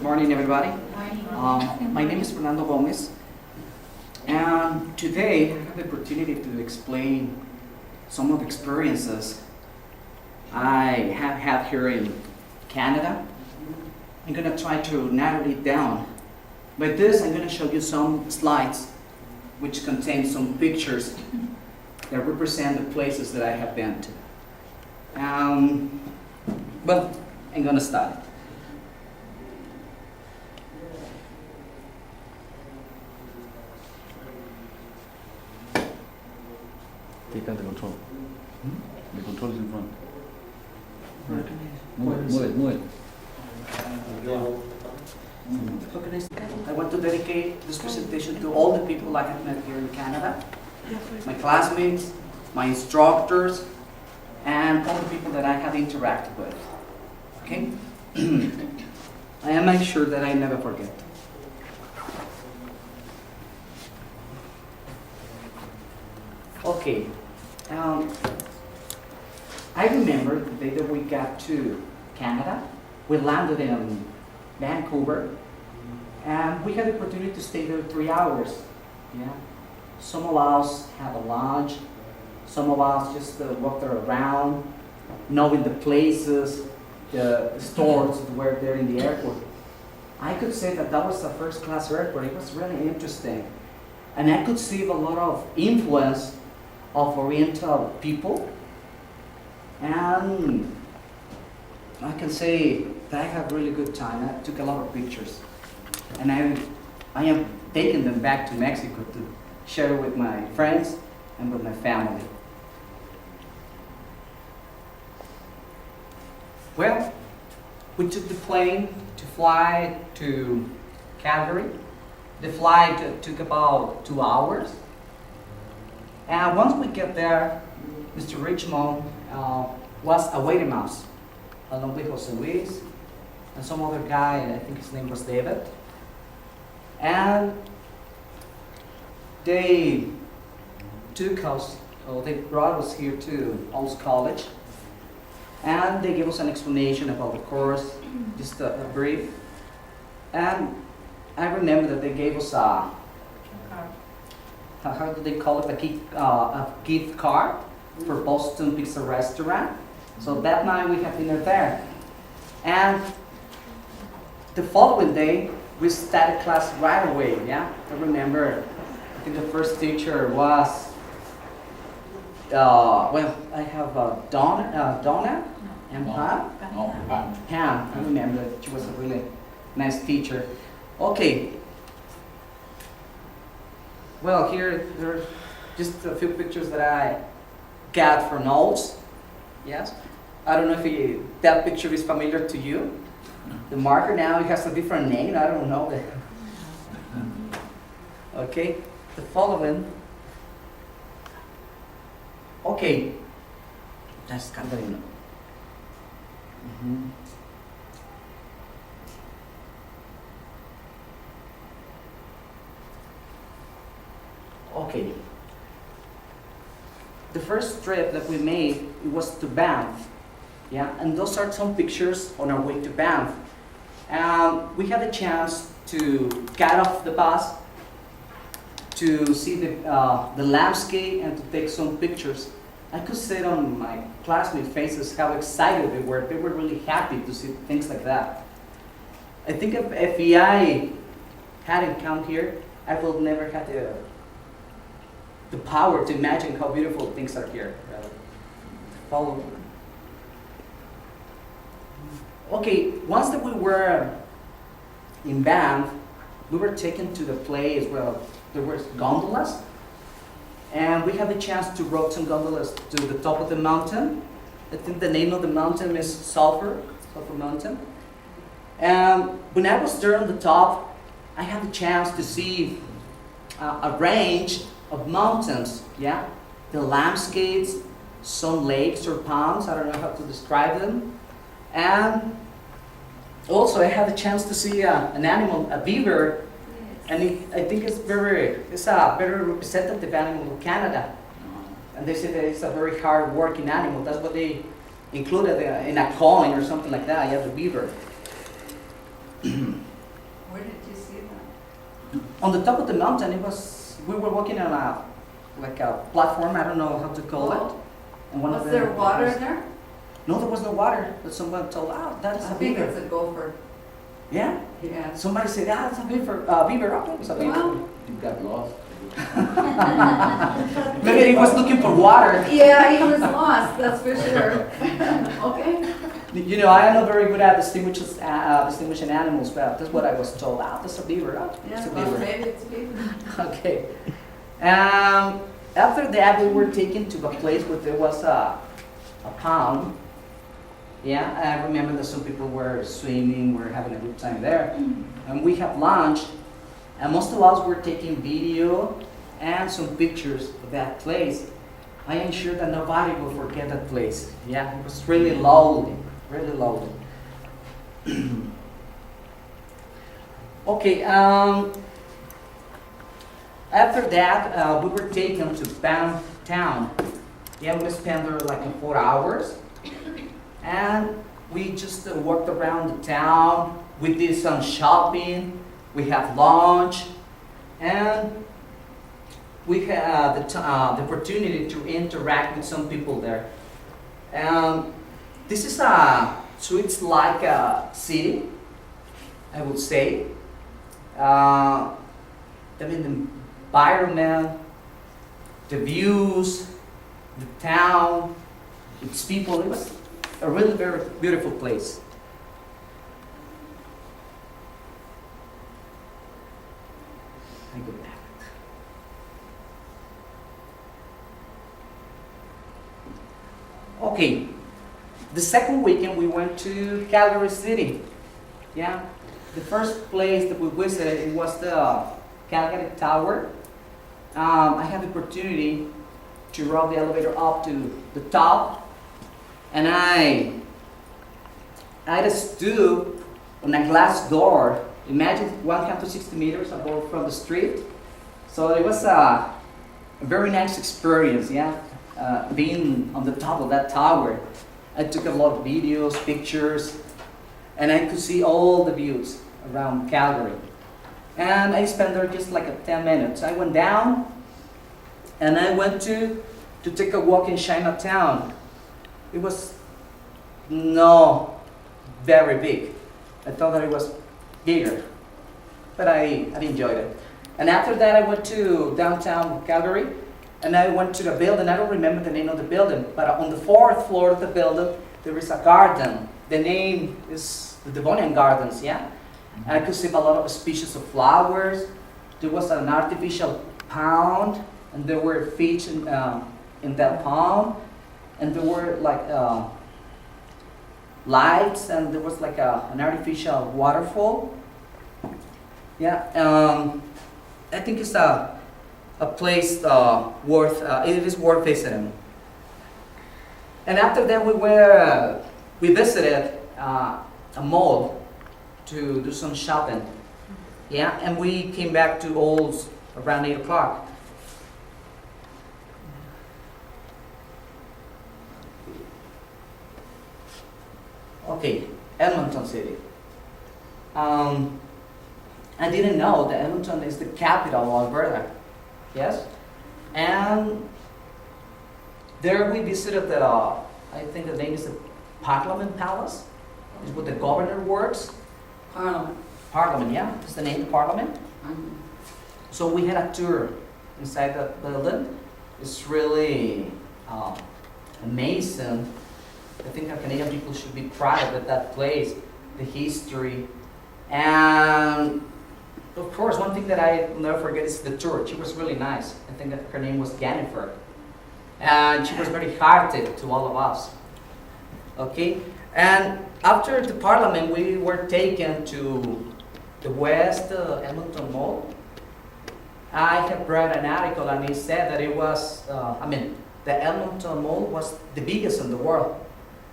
morning, everybody. My name is Fernando Gomez, and today I have the opportunity to explain some of the experiences I have had here in Canada. I'm going to try to narrow it down. By this, I'm going to show you some slides which contain some pictures that represent the places that I have been to. Well, I'm going to start. Take out the control. The control is in front. Move Move it. I want to dedicate this presentation to all the people I have met here in Canada, my classmates, my instructors, and all the people that I have interacted with. Okay? I make sure that I never forget. Okay. I remember the day that we got to Canada. We landed in Vancouver, and we had the opportunity to stay there 3 hours. Yeah. Some of us had a lunch. Some of us just walked around, knowing the places, the stores that were there in the airport. I could say that that was a first-class airport. It was really interesting, and I could see a lot of influence of Oriental people, and I can say that I had a really good time. I took a lot of pictures, and I am taking them back to Mexico to share with my friends and with my family. Well, we took the plane to fly to Calgary. The flight took about 2 hours. And once we get there, Mr. Richmond was awaiting us, along with Jose Luis and some other guy, and I think his name was David. And they took us, they brought us here to Olds College, and they gave us an explanation about the course, just a brief. And I remember that they gave us how do they call it, a gift card for Boston Pizza Restaurant. So that night we had dinner there. And the following day, we started class right away, yeah? I remember, I think the first teacher was, well, I have Donna and Pam. I remember that she was a really nice teacher. Okay. Well, here there are just a few pictures that I got for notes. Yes. I don't know if that picture is familiar to you. The marker now, it has a different name. I don't know. Okay. The following. Okay. That's Catalina. Okay. The first trip that we made, it was to Banff. Yeah, and those are some pictures on our way to Banff. We had a chance to get off the bus to see the landscape and to take some pictures. I could see it on my classmates' faces how excited they were. They were really happy to see things like that. I think if I hadn't come here, I would never had the power to imagine how beautiful things are here. Follow. Okay, once that we were in Banff, we were taken to the place where there were gondolas, and we had the chance to ride some gondolas to the top of the mountain. I think the name of the mountain is Sulphur Mountain. And when I was there on the top, I had the chance to see a range of mountains, yeah? The landscapes, some lakes or ponds, I don't know how to describe them. And also I had the chance to see an animal, a beaver, and I think it's a very representative animal of Canada. And they say that it's a very hard working animal. That's what they included in a coin or something like that. You have the beaver. on the top of the mountain, we were walking on like a platform, I don't know how to call it. And one of Was the- there water in there? No, there was no water, but someone told, that is I a think beaver. it's a gopher. Yeah, Yeah. somebody said, it's a beaver, beaver, okay, it's a beaver. Well, You got lost. Maybe he was looking for water. yeah, he was lost, that's for sure. Okay. You know, I am not very good at distinguishing animals, but that's what I was told. That's a beaver. It's Yeah, a well, beaver. maybe it's a beaver. Okay. After that, we were taken to a place where there was a pond. Yeah, I remember that some people were swimming, were having a good time there. And we had lunch, and most of us were taking video and some pictures of that place. I am sure that nobody will forget that place. Yeah, it was really lovely, really lovely. Okay, after that, we were taken to Banff town. Yeah, we spent there like 4 hours. And we just walked around the town. We did some shopping. We had lunch. And we had the opportunity to interact with some people there. This is so it's like a city, I would say. I mean, the environment, the views, the town, its people, it was a really very beautiful place. I go back. Okay, the second weekend we went to Calgary City. Yeah, the first place that we visited it was the Calgary Tower. I had the opportunity to ride the elevator up to the top, and I just stood on a glass door. Imagine 160 meters above from the street. So it was a very nice experience, yeah, being on the top of that tower. I took a lot of videos, pictures, and I could see all the views around Calgary. And I spent there just like 10 minutes. I went down, and I went to take a walk in Chinatown. It was no very big. I thought that it was bigger, but I enjoyed it. And after that, I went to downtown Calgary, and I went to the building. I don't remember the name of the building, but on the 4th floor of the building, there is a garden. The name is the Devonian Gardens, yeah? And I could see a lot of species of flowers. There was an artificial pond, and there were fish in that pond, and there were like lights, and there was like an artificial waterfall. Yeah, I think it's a place it is worth visiting. And after that, we visited a mall to do some shopping. Yeah, and we came back to Olds around 8 o'clock. Okay, Edmonton City. I didn't know that Edmonton is the capital of Alberta. Yes? And there we visited I think the name is the Parliament Palace. Is where the governor works. Parliament. Parliament, yeah, it's the name of Parliament. Mhm. So we had a tour inside that building. It's really amazing. I think our Canadian people should be proud of that place, the history. And of course, one thing that I will never forget is the tour. She was really nice. I think that her name was Jennifer. And she was very hearted to all of us. Okay? And after the parliament, we were taken to the West Edmonton Mall. I have read an article and it said that it was, the Edmonton Mall was the biggest in the world.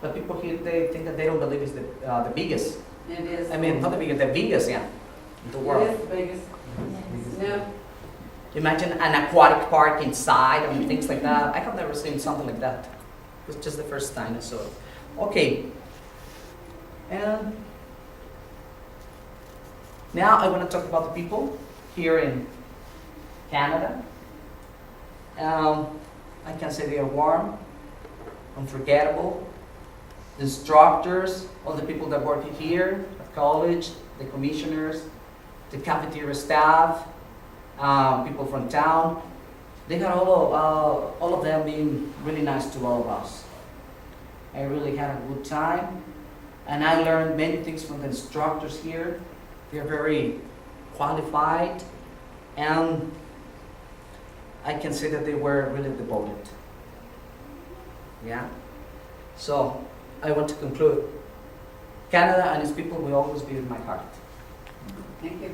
But people here, they think that they don't believe it's the biggest. It is. Not the biggest, the biggest, yeah, in the world. It is the biggest. Yeah. Imagine an aquatic park inside and things like that. I have never seen something like that. It was just the first time I saw it. Okay. And now I want to talk about the people. here in Canada. I can say they are warm, unforgettable. The instructors, all the people that work here at college, the commissioners, the cafeteria staff, people from town, they got all of them being really nice to all of us. I really had a good time, and I learned many things from the instructors here. They're very qualified, and I can say that they were really devoted. Yeah? So, I want to conclude. Canada and its people will always be in my heart. Thank you.